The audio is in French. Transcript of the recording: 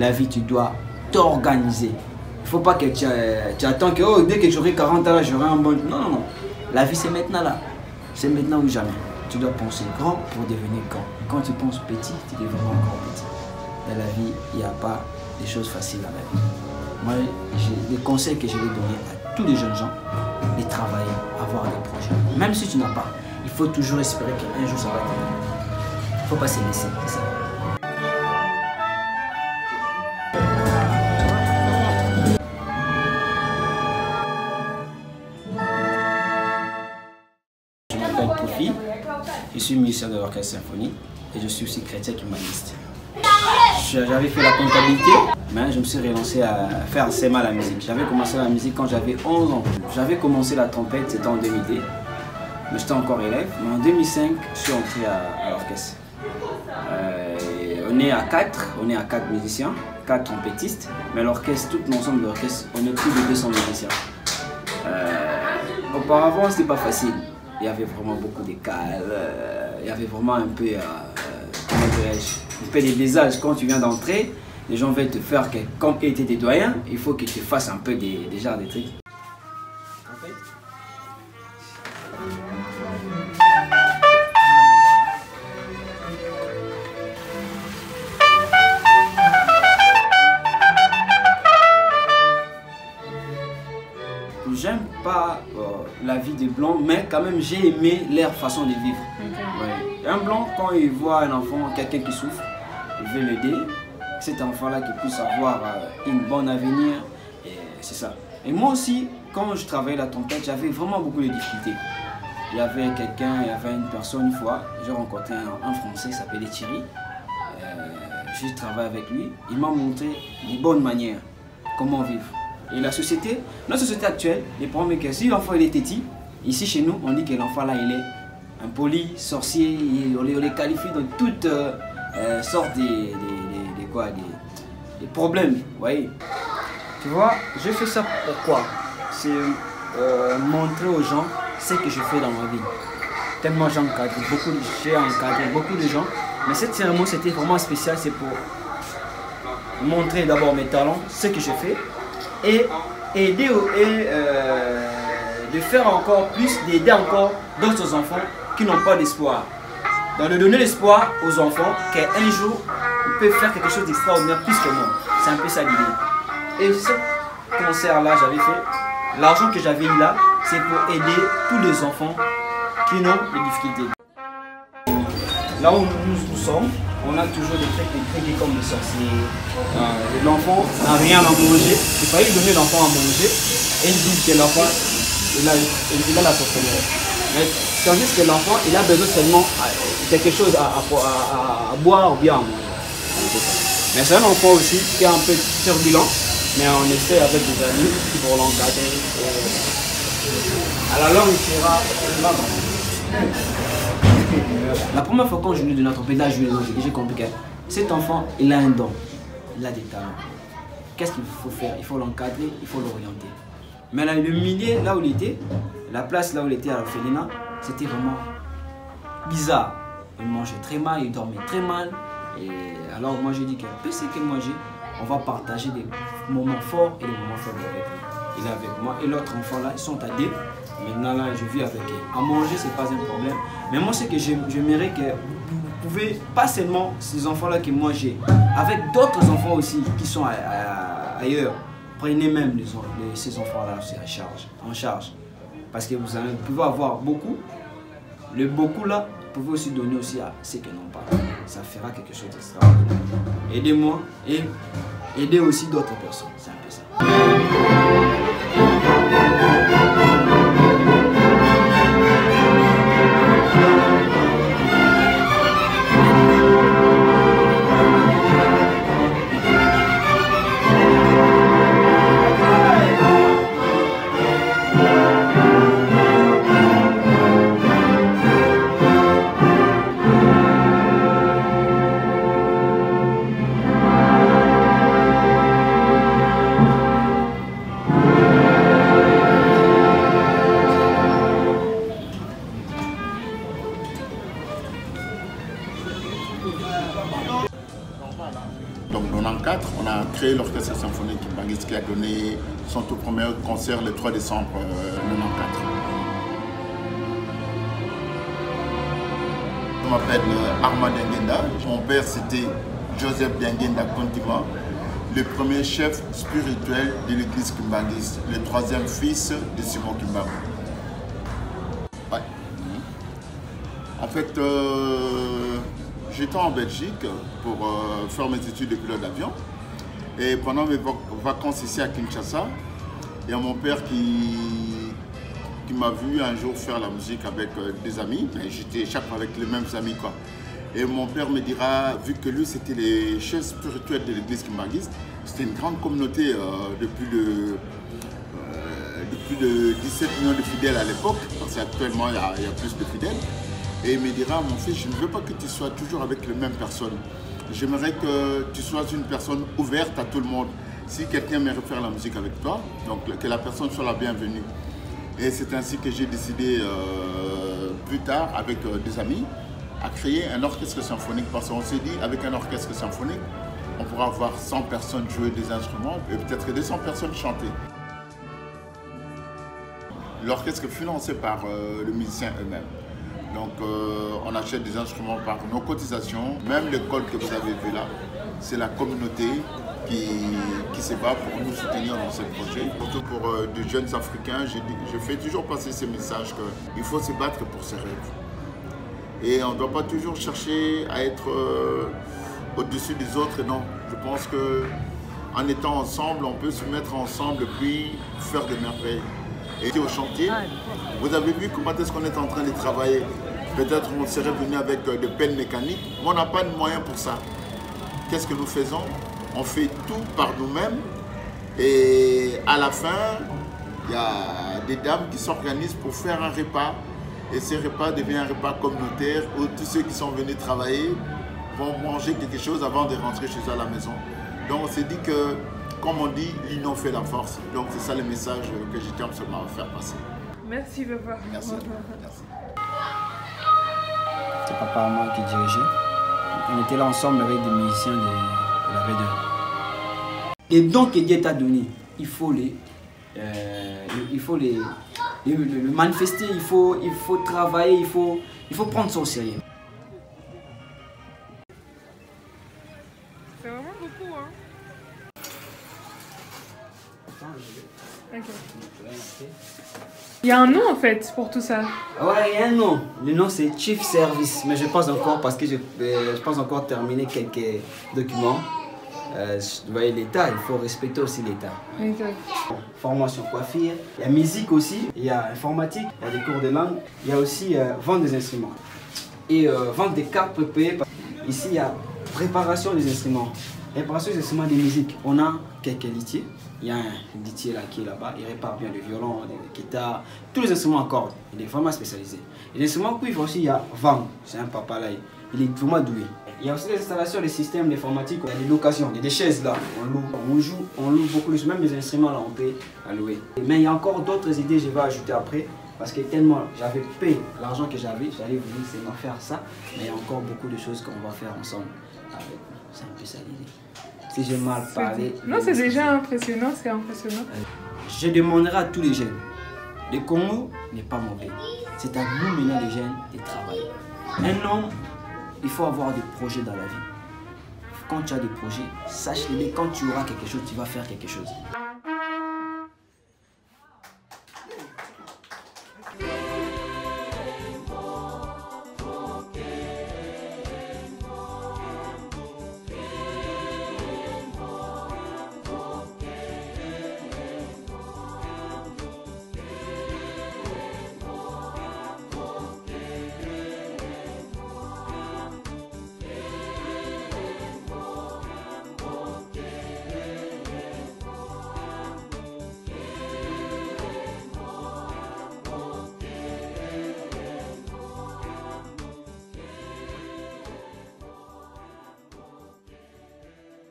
la vie, tu dois t'organiser. Il ne faut pas que tu attends que oh, dès que j'aurai 40 ans, j'aurai un bon... Non, non, non. La vie, c'est maintenant là. C'est maintenant ou jamais. Tu dois penser grand pour devenir grand. Quand tu penses petit, tu deviens encore petit. Dans la vie, il n'y a pas des choses faciles à la vie. Moi, les conseils que je vais donner à tous les jeunes gens, de travailler, avoir des projets. Même si tu n'as pas, il faut toujours espérer qu'un jour ça va t'aider. Il ne faut pas se laisser, c'est ça. Je m'appelle Kofi, je suis musicien de l'orchestre symphonique et je suis aussi chrétien humaniste. J'avais fait la comptabilité, mais je me suis relancé à faire seulement la musique. J'avais commencé la musique quand j'avais 11 ans. J'avais commencé la trompette, c'était en 2002, mais j'étais encore élève. Mais en 2005, je suis entré à l'orchestre. On est à 4 musiciens, 4 trompettistes, mais l'orchestre, tout l'ensemble de l'orchestre, on est plus de 200 musiciens. Auparavant, c'était pas facile. Il y avait vraiment beaucoup d'écart, il y avait vraiment un peu, comment dirais-je, un peu des désages. Quand tu viens d'entrer, les gens veulent te faire que, comme ils étaient des doyens, il faut que tu fasses un peu des genres de trucs. En fait, j'aime pas la vie des blancs, mais quand même j'ai aimé leur façon de vivre. Ouais. Un blanc, quand il voit un enfant, quelqu'un qui souffre, il veut l'aider. Cet enfant-là qui puisse avoir une bonne avenir, c'est ça. Et moi aussi, quand je travaillais la trompette, j'avais vraiment beaucoup de difficultés. Il y avait une personne une fois, j'ai rencontré un Français qui s'appelait Thierry. J'ai travaillé avec lui, il m'a montré les bonnes manières, comment vivre. Et notre société actuelle, les problèmes que si l'enfant est petit, ici chez nous, on dit que l'enfant là, il est impoli, sorcier, on les qualifie dans toutes sortes des problèmes, vous voyez. Tu vois, je fais ça pourquoi? C'est montrer aux gens ce que je fais dans ma vie. Tellement j'ai encadré beaucoup de gens, mais cette cérémonie c'était vraiment spécial, c'est pour montrer d'abord mes talents, ce que je fais, et aider de faire encore plus, d'aider encore d'autres enfants qui n'ont pas d'espoir. Donc de donner l'espoir aux enfants qu'un jour, ils peuvent faire quelque chose d'extraordinaire plus que moi. C'est un peu ça l'idée. Et ce concert-là, j'avais fait, l'argent que j'avais eu là, c'est pour aider tous les enfants qui ont des difficultés. Là où nous sommes, on a toujours des trucs comme des sorciers. L'enfant n'a rien à manger. Il fallait donner l'enfant à manger et ils disent que l'enfant il a la sorcellerie. Mais tandis que l'enfant il a besoin seulement de quelque chose à boire ou bien à manger. Mais c'est un enfant aussi qui est un peu turbulent, mais on essaie avec des amis pour l'encadrer. À la longue, il sera la première fois quand je lui ai donné la trompette, là j'ai compris que cet enfant, il a un don, il a des talents. Qu'est-ce qu'il faut faire? Il faut l'encadrer, il faut l'orienter. Mais là, le milieu, là où il était, la place là où il était à l'orphelinat, c'était vraiment bizarre. Il mangeait très mal, il dormait très mal. Et alors moi j'ai dit que ce que moi j'ai, on va partager des moments forts et des moments faibles avec lui. Il est avec moi et l'autre enfant là, ils sont à deux. Maintenant là, je vis avec eux. À manger, c'est pas un problème. Mais moi, c'est que j'aimerais que vous pouvez, pas seulement ces enfants-là que moi j'ai, avec d'autres enfants aussi qui sont ailleurs, prenez même ces enfants-là en charge. Parce que vous pouvez avoir beaucoup. Le beaucoup là, vous pouvez aussi donner aussi à ceux qui n'ont pas. Ça fera quelque chose d'extraordinaire. Aidez-moi et aidez aussi d'autres personnes. C'est un peu ça. 94, on a créé l'Orchestre Symphonique Kimbanguiste qui a donné son tout premier concert le 3 décembre 94. Je m'appelle Armand Dianguenda. Mon père c'était Joseph Dianguenda Kontima, le premier chef spirituel de l'église Kimbanguiste, le troisième fils de Simon Kimbangu. Ouais. En fait, j'étais en Belgique pour faire mes études de pilote d'avion. Et pendant mes vacances ici à Kinshasa, il y a mon père qui m'a vu un jour faire la musique avec des amis. J'étais chaque fois avec les mêmes amis, quoi. Et mon père me dira, vu que lui c'était les chefs spirituels de l'église Kimbanguiste, c'était une grande communauté de plus de 17 millions de fidèles à l'époque, parce qu'actuellement il y a plus de fidèles. Et il me dira, mon fils, je ne veux pas que tu sois toujours avec les mêmes personnes. J'aimerais que tu sois une personne ouverte à tout le monde. Si quelqu'un aimerait faire la musique avec toi, donc que la personne soit la bienvenue. Et c'est ainsi que j'ai décidé plus tard, avec des amis, à créer un orchestre symphonique. Parce qu'on s'est dit, avec un orchestre symphonique, on pourra avoir 100 personnes jouer des instruments et peut-être 200 personnes chanter. L'orchestre est financé par les musiciens eux-mêmes. Donc on achète des instruments par nos cotisations. Même l'école que vous avez vue là, c'est la communauté qui se bat pour nous soutenir dans ce projet. Surtout pour des jeunes Africains, je fais toujours passer ce message qu'il faut se battre pour ses rêves. Et on ne doit pas toujours chercher à être au-dessus des autres, non. Je pense qu'en étant ensemble, on peut se mettre ensemble et puis faire des merveilles. Et au chantier, vous avez vu comment est-ce qu'on est en train de travailler. Peut-être on serait venu avec des pelles mécaniques, mais on n'a pas de moyens pour ça. Qu'est-ce que nous faisons? On fait tout par nous-mêmes et à la fin, il y a des dames qui s'organisent pour faire un repas. Et ce repas devient un repas communautaire où tous ceux qui sont venus travailler vont manger quelque chose avant de rentrer chez eux à la maison. Donc on s'est dit que, comme on dit, l'union fait la force. Donc c'est ça le message que j'étais absolument à faire passer. Merci papa. Merci. Merci. C'est papa et moi qui dirigeais. On était là ensemble avec des musiciens de la V2. Les dons que Dieu t'a donnés, il faut le manifester, il faut travailler, il faut prendre ça au sérieux. C'est vraiment beaucoup, hein. Ok. Il y a un nom en fait pour tout ça. Ouais, il y a un nom. Le nom c'est Chief Service, mais je pense encore parce que je pense encore terminer quelques documents. Vous voyez l'État, il faut respecter aussi l'État. Okay. Formation coiffure, il y a musique aussi, il y a informatique, il y a des cours de langue, il y a aussi vente des instruments et vente des cartes prépayées. Ici il y a préparation des instruments, préparation des instruments de musique. On a quelques luthiers, il y a un luthier là qui est là-bas, il répare bien les violons, les guitares, tous les instruments à cordes, il est vraiment spécialisé. Les instruments cuivre aussi, il y a Van, c'est un papa là, il est vraiment doué. Il y a aussi des installations, des systèmes d'informatique, il y a des locations, il y a des chaises là, on loue beaucoup de choses, même les instruments là on peut louer. Mais il y a encore d'autres idées, je vais ajouter après, parce que tellement j'avais payé l'argent que j'allais venir seulement faire ça, mais il y a encore beaucoup de choses qu'on va faire ensemble avec vous. C'est un peu ça l'idée. Si j'ai mal parlé... Non, c'est déjà impressionnant, c'est impressionnant. Je demanderai à tous les jeunes, le Congo n'est pas mauvais, c'est à nous maintenant les jeunes de travailler. Un homme, il faut avoir des projets dans la vie. Quand tu as des projets, sache-le, quand tu auras quelque chose, tu vas faire quelque chose.